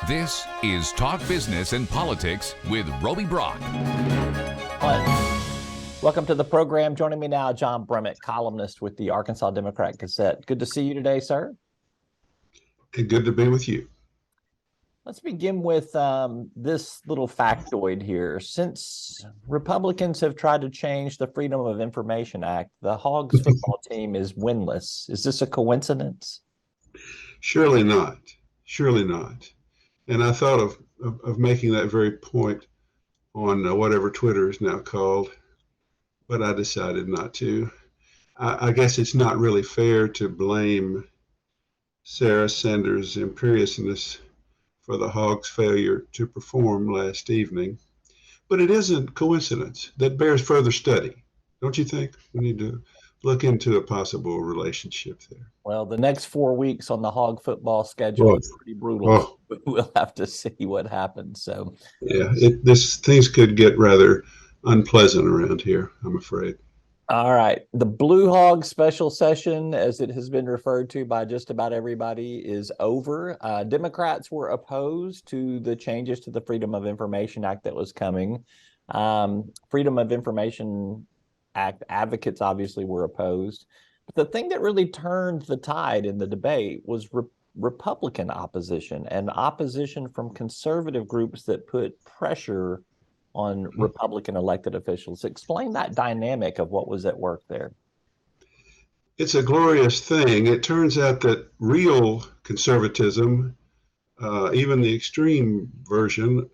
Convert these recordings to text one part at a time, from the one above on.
This is Talk Business and Politics with Roby Brock. Welcome to the program. Joining me now, John Brummett, columnist with the Arkansas Democrat Gazette. Good to see you today, sir. And good to be with you. Let's begin with this little factoid here. Since Republicans have tried to change the Freedom of Information Act, the Hogs football team is winless. Is this a coincidence? Surely not. Surely not. And I thought of making that very point on whatever Twitter is now called, but I decided not to. I guess it's not really fair to blame Sarah Sanders' imperiousness for the Hogs' failure to perform last evening. But it isn't coincidence. That bears further study. Don't you think? We need to look into a possible relationship there. Well, the next 4 weeks on the Hog football schedule is pretty brutal. We'll have to see what happens. So, yeah, things could get rather unpleasant around here, I'm afraid. All right. The Blue Hog special session, as it has been referred to by just about everybody, is over. Democrats were opposed to the changes to the Freedom of Information Act that was coming. Freedom of Information Act advocates obviously were opposed. But the thing that really turned the tide in the debate was Republican opposition and opposition from conservative groups that put pressure on Republican elected officials. Explain that dynamic of what was at work there. It's a glorious thing. It turns out that real conservatism, even the extreme version,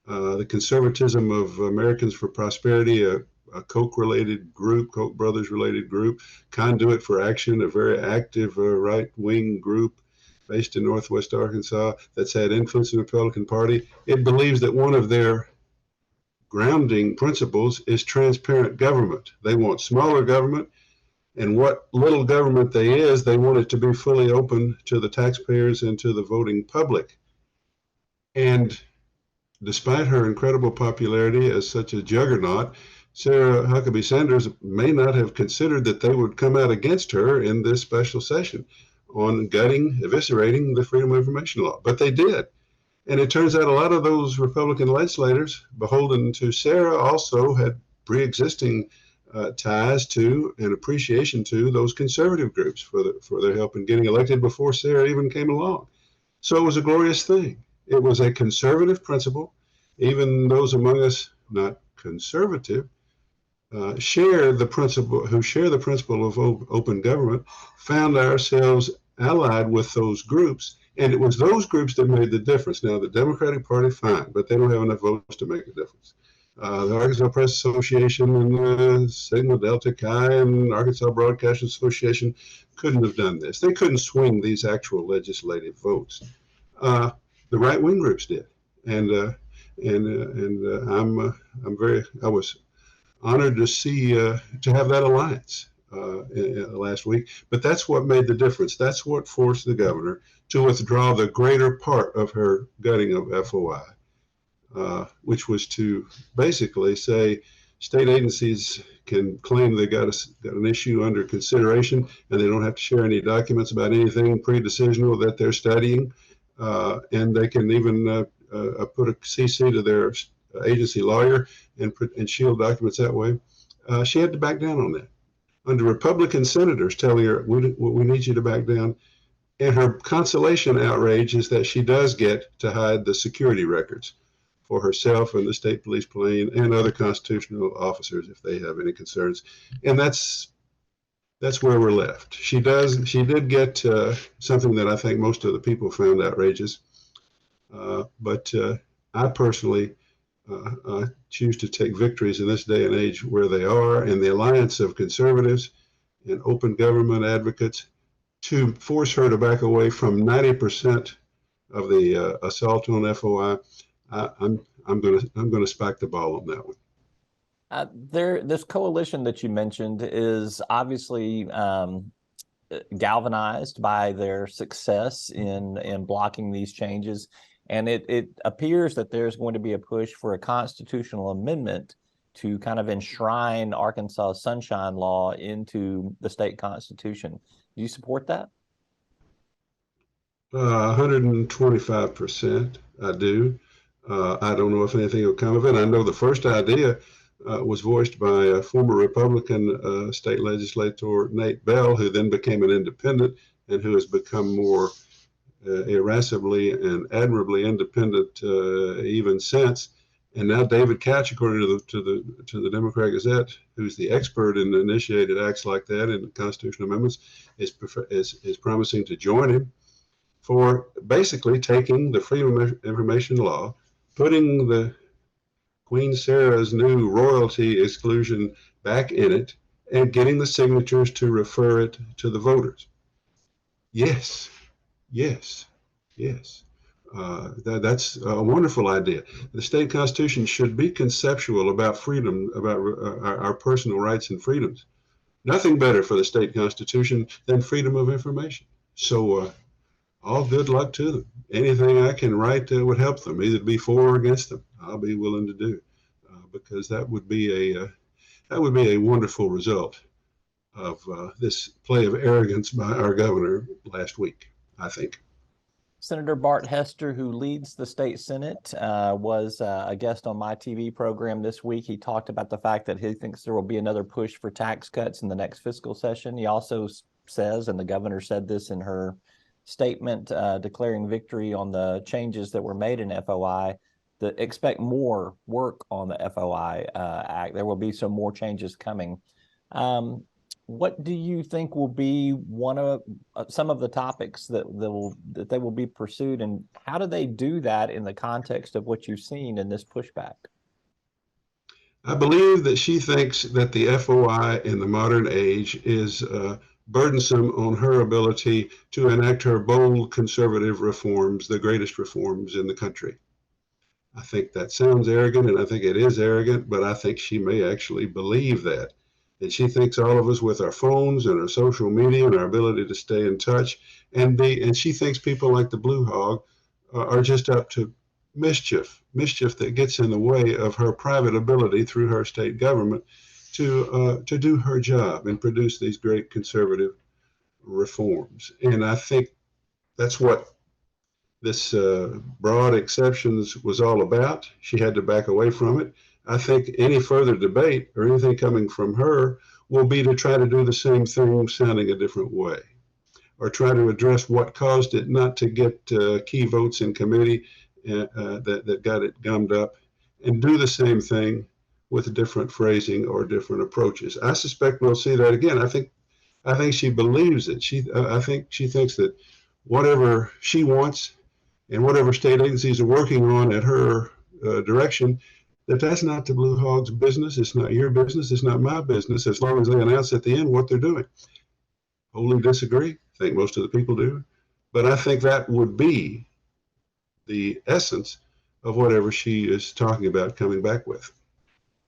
the conservatism of Americans for Prosperity, a Koch-related group, Koch brothers-related group, Conduit for Action, a very active right-wing group based in Northwest Arkansas that's had influence in the Republican Party. It believes that one of their grounding principles is transparent government. They want smaller government, and what little government they want it to be fully open to the taxpayers and to the voting public. And despite her incredible popularity as such a juggernaut, Sarah Huckabee Sanders may not have considered that they would come out against her in this special session on eviscerating the Freedom of Information Law, but they did. And it turns out a lot of those Republican legislators, beholden to Sarah, also had pre-existing ties to and appreciation to those conservative groups for their help in getting elected before Sarah even came along. So it was a glorious thing. It was a conservative principle. Even those among us not conservative share the principle of open government, found ourselves allied with those groups. And it was those groups that made the difference. Now, the Democratic Party, fine, but they don't have enough votes to make a difference. The Arkansas Press Association and Sigma Delta Chi and Arkansas Broadcasters Association couldn't have done this. They couldn't swing these actual legislative votes. The right-wing groups did, and I was honored to see to have that alliance last week. But that's what made the difference. That's what forced the governor to withdraw the greater part of her gutting of FOI, which was to basically say state agencies can claim they got an issue under consideration and they don't have to share any documents about anything pre-decisional that they're studying, and they can even put a CC to their agency lawyer and shield documents that way. She had to back down on that. Under Republican senators telling her, we need you to back down. And her consolation outrage is that she does get to hide the security records for herself and the state police plane and other constitutional officers if they have any concerns. And that's where we're left. She did get something that I think most of the people found outrageous. But I personally choose to take victories in this day and age where they are, and the alliance of conservatives and open government advocates to force her to back away from 90% of the assault on FOI. I'm going to spike the ball on that one. This coalition that you mentioned is obviously galvanized by their success in blocking these changes. And it appears that there's going to be a push for a constitutional amendment to kind of enshrine Arkansas Sunshine Law into the state constitution. Do you support that? 125%. I do. I don't know if anything will come of it. I know the first idea was voiced by a former Republican state legislator, Nate Bell, who then became an independent and who has become more irascibly and admirably independent even since. And now David Couch, according to the Democrat Gazette, who's the expert in initiated acts like that in constitutional amendments, is promising to join him for basically taking the Freedom of Information Law, putting the Queen Sarah's new royalty exclusion back in it, and getting the signatures to refer it to the voters. Yes, yes, yes. That's a wonderful idea. The state constitution should be conceptual about freedom, about our personal rights and freedoms. Nothing better for the state constitution than freedom of information. So all good luck to them. Anything I can write would help them, either be for or against them. I'll be willing to do, because that would be a wonderful result of this play of arrogance by our governor last week, I think. Senator Bart Hester, who leads the state Senate, was a guest on my TV program this week. He talked about the fact that he thinks there will be another push for tax cuts in the next fiscal session. He also says, and the governor said this in her statement declaring victory on the changes that were made in FOI, that expect more work on the FOI Act. There will be some more changes coming. What do you think will be one of some of the topics that they will be pursued, and how do they do that in the context of what you've seen in this pushback? I believe that she thinks that the FOI in the modern age is burdensome on her ability to enact her bold conservative reforms, the greatest reforms in the country. I think that sounds arrogant, and I think it is arrogant, but I think she may actually believe that. And she thinks all of us with our phones and our social media and our ability to stay in touch and she thinks people like the Blue Hog are just up to mischief that gets in the way of her private ability through her state government to do her job and produce these great conservative reforms. And I think that's what this broad exceptions was all about. She had to back away from it. I think any further debate or anything coming from her will be to try to do the same thing sounding a different way, or try to address what caused it not to get key votes in committee that got it gummed up, and do the same thing with different phrasing or different approaches. I suspect we'll see that again. I think she believes it. I think she thinks that whatever she wants and whatever state agencies are working on at her direction, that's not the Blue Hog's business. It's not your business. It's not my business, as long as they announce at the end what they're doing. Wholly disagree. I think most of the people do. But I think that would be the essence of whatever she is talking about coming back with.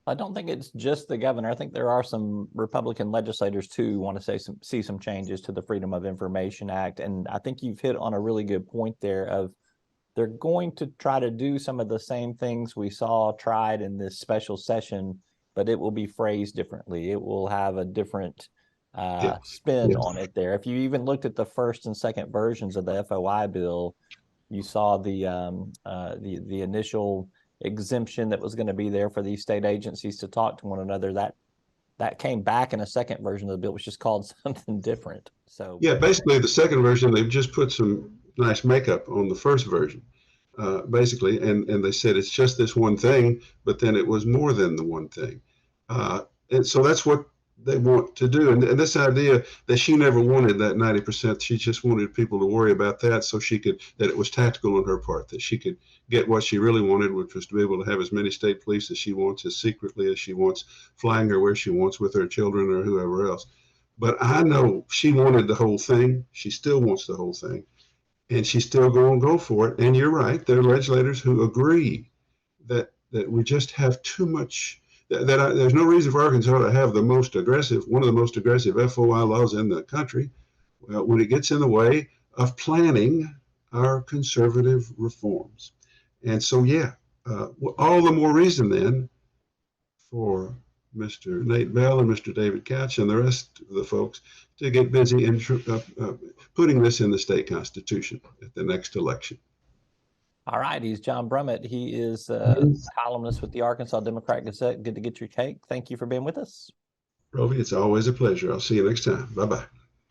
I don't think it's just the governor. I think there are some Republican legislators too who want to see some changes to the Freedom of Information Act. And I think you've hit on a really good point there of they're going to try to do some of the same things we saw tried in this special session, but it will be phrased differently. It will have a different spin on it there. If you even looked at the first and second versions of the FOI bill, you saw the initial exemption that was going to be there for these state agencies to talk to one another. That came back in a second version of the bill, which is called something different. So yeah, basically the second version, they've just put some nice makeup on the first version, basically, and they said it's just this one thing, but then it was more than the one thing, and so that's what they want to do. And this idea that she never wanted that 90%, she just wanted people to worry about that, so that it was tactical on her part, that she could get what she really wanted, which was to be able to have as many state police as she wants, as secretly as she wants, flying her where she wants with her children or whoever else. But I know she wanted the whole thing. She still wants the whole thing. And she's still going to go for it. And you're right, there are legislators who agree that we just have too much, there's no reason for Arkansas to have one of the most aggressive FOI laws in the country when it gets in the way of planning our conservative reforms. And so, all the more reason then for Mr. Nate Bell and Mr. David Katz and the rest of the folks to get busy in putting this in the state constitution at the next election. All right, he's John Brummett. He is columnist with the Arkansas Democrat Gazette. Good to get your take. Thank you for being with us. Roby, it's always a pleasure. I'll see you next time. Bye-bye.